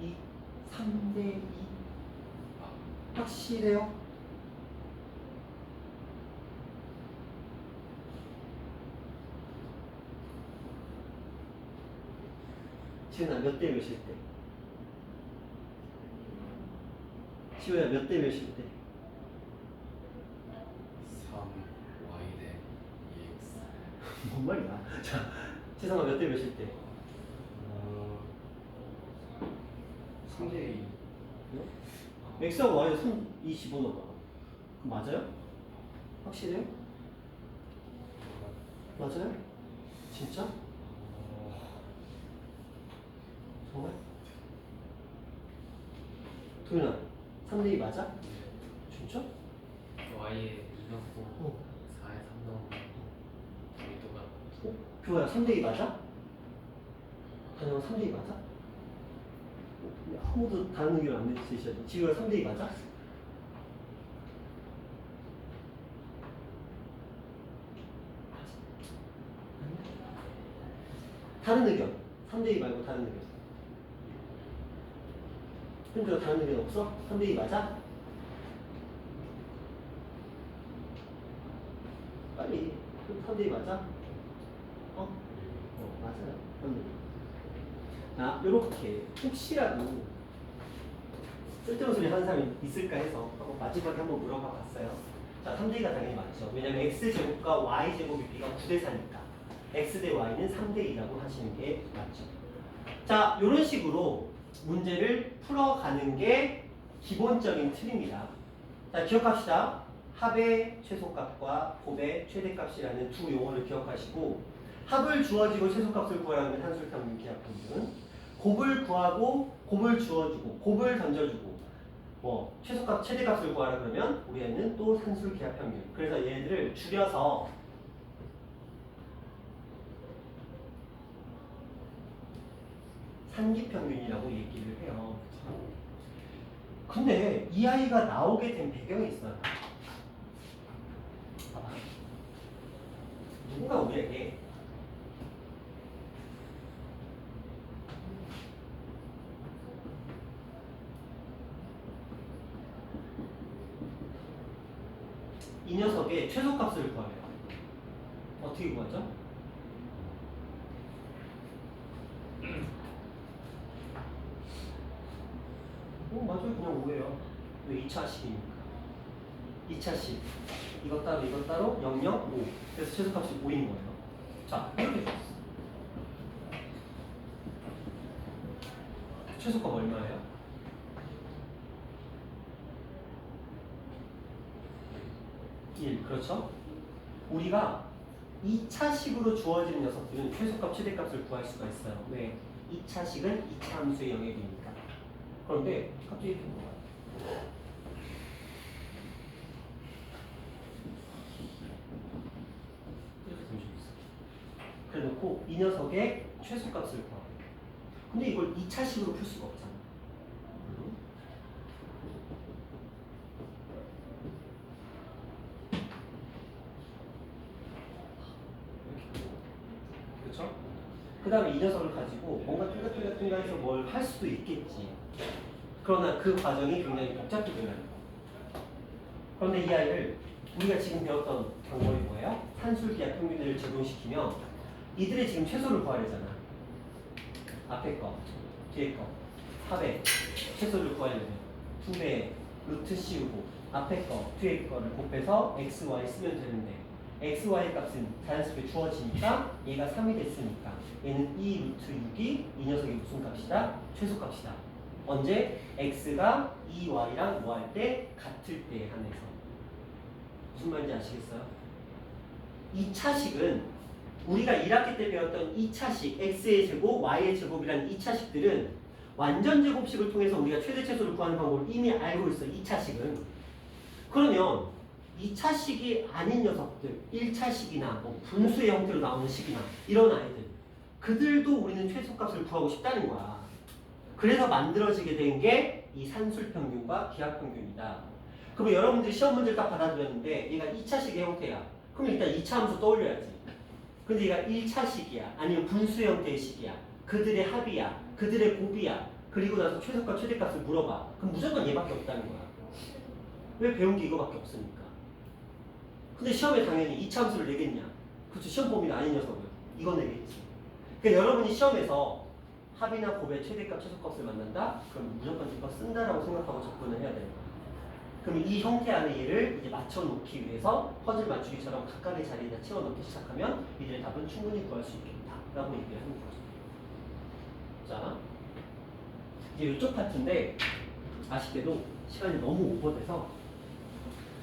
2? 3대 2? 확실해요? 지훈아 몇 대 몇일 때? 지호야 몇 대 몇일 때? 3y 대 2x. 뭔 말이야? 자, 지성아 몇 대 몇일 때? 3대 2. x하고 y에 3, 2 집어넣어봐. 그럼 맞아요? 확실해요? 맞아요? 진짜? 정말? 도윤아 3대2 맞아? 진짜? y에 2 넣고 어. 4 4에 3 넣으면 답이 똑같아. 교호야 3대2 맞아? 단영 3대2 맞아? 아무도 다른 의견 안 내주시죠? 지우야 3대2 맞아? 다른 의견 3대2 말고 다른 의견 현주야 다른 의견 없어? 3대2 맞아? 빨리 3대2 맞아? 맞아요 3대2 자, 요렇게 혹시라도 쓸데없는 소리 하는 사람이 있을까 해서 마지막에 한번 물어봐 봤어요. 자, 3대2가 당연히 맞죠. 왜냐면 x제곱과 y제곱이 b가 9대 4니까 x 대 y는 3대 2라고 하시는 게 맞죠. 자, 이런 식으로 문제를 풀어가는 게 기본적인 틀입니다. 자, 기억합시다. 합의 최소값과 곱의 최대값이라는 두 용어를 기억하시고 합을 주어지고 최소값을 구하라는 산술평균 기하평균, 곱을 구하고 곱을 주어주고 곱을 던져주고 최소값 최대값을 구하라 그러면 우리는 또 산술 기하평균. 그래서 얘네들을 줄여서 산기평균이라고 얘기를 해요. 근데 이 아이가 나오게 된 배경이 있어요. 봐봐. 누군가 우리에게 이 녀석의 최소값을 구하래요. 어떻게 구하죠? 맞아요. 그냥 5예요. 왜 2차식이니까. 2차식. 이것 따로 이것 따로 0, 0, 5. 그래서 최소값이 5인 거예요. 자, 이렇게 줬어. 최소값 얼마예요? 1. 그렇죠? 우리가 2차식으로 주어지는 녀석들은 최소값, 최대값을 구할 수가 있어요. 왜? 2차식은 2차 함수의 영역이니까. 그런데 갑자기 이렇게 뭐가 이렇게 던져있어. 그래 놓고 이 녀석의 최소값을 구하고. 근데 이걸 2차식으로 풀 수가 없잖아. 그렇죠? 그 다음에 이 녀석을 가지고 뭔가 뚱가뚱가 해서 뭘 할 수도 있겠지. 그러나 그 과정이 굉장히 복잡해 보여요. 그런데 이 아이를 우리가 지금 배웠던 방법이 뭐예요? 산술기하 평균을 적용시키면 이들의 지금 최소를 구하려잖아. 앞에 거, 뒤에 거, 합의 최소를 구하려면 2배 루트 씌우고 앞에 거, 뒤에 거를 곱해서 x, y 쓰면 되는데 x, y 값은 자연스럽게 주어지니까 얘가 3이 됐으니까 얘는 2 루트 6이 이 녀석이 무슨 값이다? 최소값이다. 언제? x가 2y랑 뭐 할 때? 같을 때에 한해서. 무슨 말인지 아시겠어요? 2차식은 우리가 1학기 때 배웠던 2차식 x의 제곱, y의 제곱이라는 2차식들은 완전 제곱식을 통해서 우리가 최대 최소를 구하는 방법을 이미 알고 있어. 2차식은. 그러면 2차식이 아닌 녀석들, 1차식이나 뭐 분수의 형태로 나오는 식이나 이런 아이들, 그들도 우리는 최소값을 구하고 싶다는 거야. 그래서 만들어지게 된 게 이 산술평균과 기하평균이다. 그러면 여러분들이 시험 문제를 딱 받아들였는데 얘가 2차식의 형태야. 그럼 일단 2차 함수 떠올려야지. 근데 얘가 1차식이야. 아니면 분수 형태의 식이야. 그들의 합이야. 그들의 곱이야. 그리고 나서 최소값, 최대값을 물어봐. 그럼 무조건 얘밖에 없다는 거야. 왜 배운 게 이거밖에 없으니까. 근데 시험에 당연히 2차 함수를 내겠냐? 그렇죠. 시험 범위가 아닌 녀석을. 이건 내겠지. 그러니까 여러분이 시험에서 합이나 곱의 최대값, 최소값을 만난다? 그럼 무조건 이거 쓴다라고 생각하고 접근을 해야 되는 거야. 그럼 이 형태 안에 얘를 이제 맞춰놓기 위해서 퍼즐 맞추기처럼 각각의 자리에다 채워넣기 시작하면 이들의 답은 충분히 구할 수 있겠다라고 얘기를 하는 거죠. 자, 이제 이쪽 파트인데 아쉽게도 시간이 너무 오버돼서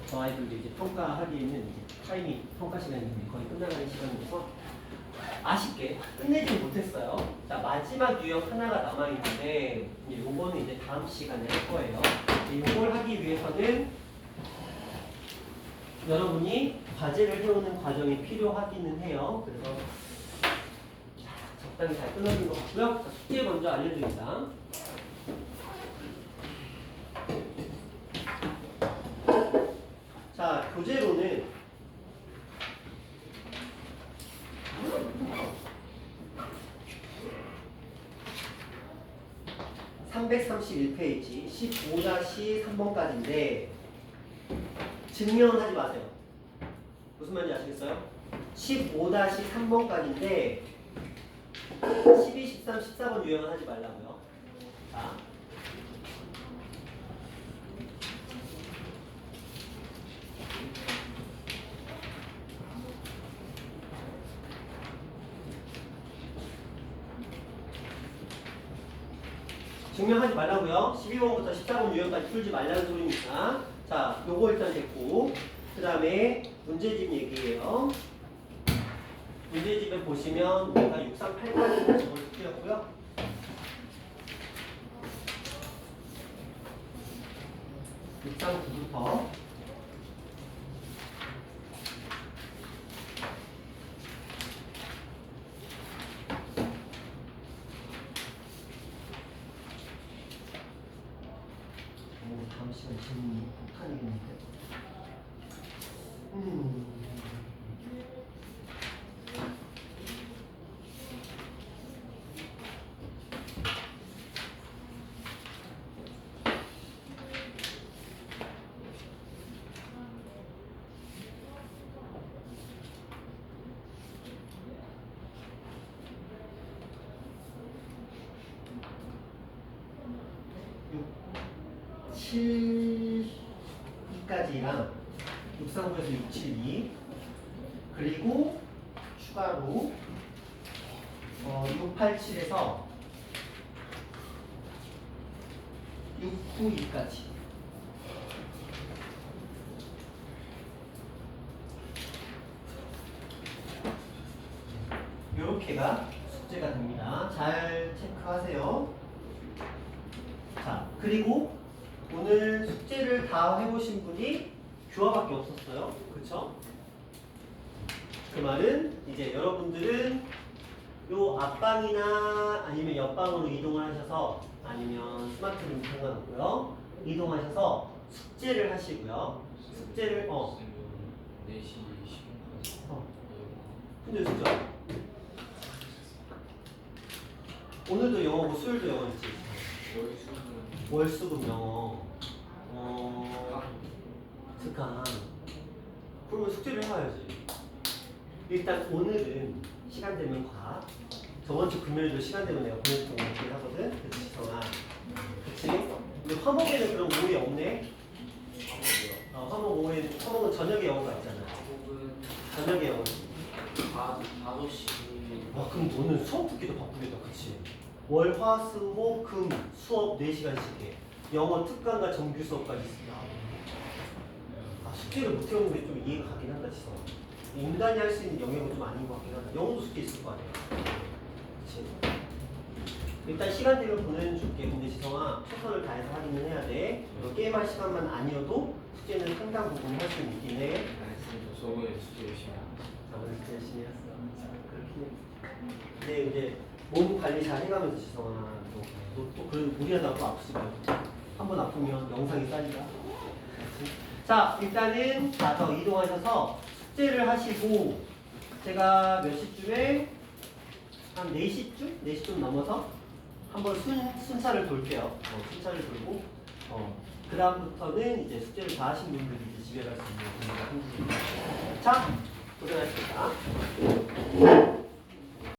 저 아이들도 이제 평가하기에는 이제 타이밍 평가 시간이 거의 끝나가는 시간이어서 아쉽게 끝내지 못했어요. 자, 마지막 유형 하나가 남아있는데 요거는 이제 다음 시간에 할 거예요. 이걸 하기 위해서는 여러분이 과제를 해오는 과정이 필요하기는 해요. 그래서 적당히 잘 끊어진 것 같고요. 자, 숙제 먼저 알려드립니다. 자, 교재로는 331페이지 15-3번까지인데 증명은 하지 마세요. 무슨 말인지 아시겠어요? 15-3번까지인데 12, 13, 14번 유형은 하지 말라고요. 자, 증명하지 말라고요. 12번부터 14번 유형까지 풀지 말라는 소리니까. 자, 요거 일단 됐고, 그 다음에 문제집 얘기예요. 문제집에 보시면 우리가 638까지는 저걸 풀렸고요. 639부터 다음 시간 질문이 폭탄이겠는데. 육, 7까지랑 639에서 672 그리고 추가로 687에서 692까지 이렇게가 숙제가 됩니다. 잘 체크하세요. 자, 그리고 오늘 숙제를 다 해보신 분이 규화밖에 없었어요. 그쵸? 그 말은 이제 여러분들은 요 앞방이나 아니면 옆방으로 이동을 하셔서 아니면 스마트룸 상관없고요. 이동하셔서 숙제를 하시고요. 숙제를 4시 10분까지. 근데 진짜 오늘도 영어고 수요일도 영어 있지? 월수금 영어 특강 그러면 숙제를 해와야지. 일단 오늘은 시간 되면 과 저번 주 금요일도 시간 되면 내가 보내줬던 거 얘기를 하거든. 그치 지성아? 그치? 근데 화목에는 그런 오해 없네? 화목 오해, 화목은 저녁에 영어가 있잖아. 저녁에 영어 5시. 와 그럼 너는 수업 듣기도 바쁘겠다. 그치? 월, 화, 수, 목, 금 수업 4시간씩 해. 영어 특강과 정규 수업까지 있습니다. 숙제를 못 해오는 게 좀 이해가 가긴 한다. 지성. 인간이 할 수 있는 영역은 좀 아닌 것 같긴 한다. 영어도 숙제 있을 거 아니야. 그치? 일단 시간 되면 보내줄게. 근데 지성아 최선을 다해서 확인을 해야 돼. 너 게임할 시간만 아니어도 숙제는 상당 부분 할 수 있긴 해. 저번에 숙제 열심히 하고. 저번에 열심히 했어. 그렇긴 해. 근데 이제 몸 관리 잘 해가면서 지성아 또 그래도 무리하다가 또 아프지 말고 한 번 아프면 영상이 쌓이다. 자 일단은 가서 이동하셔서 숙제를 하시고 제가 몇 시쯤에 한 4시쯤? 4시쯤 넘어서 한번 순차를 돌게요. 순차를 돌고 그 다음부터는 이제 숙제를 다 하신 분들이 이제 집에 갈 수 있는 분위기가 생기니까 자 고생하셨습니다.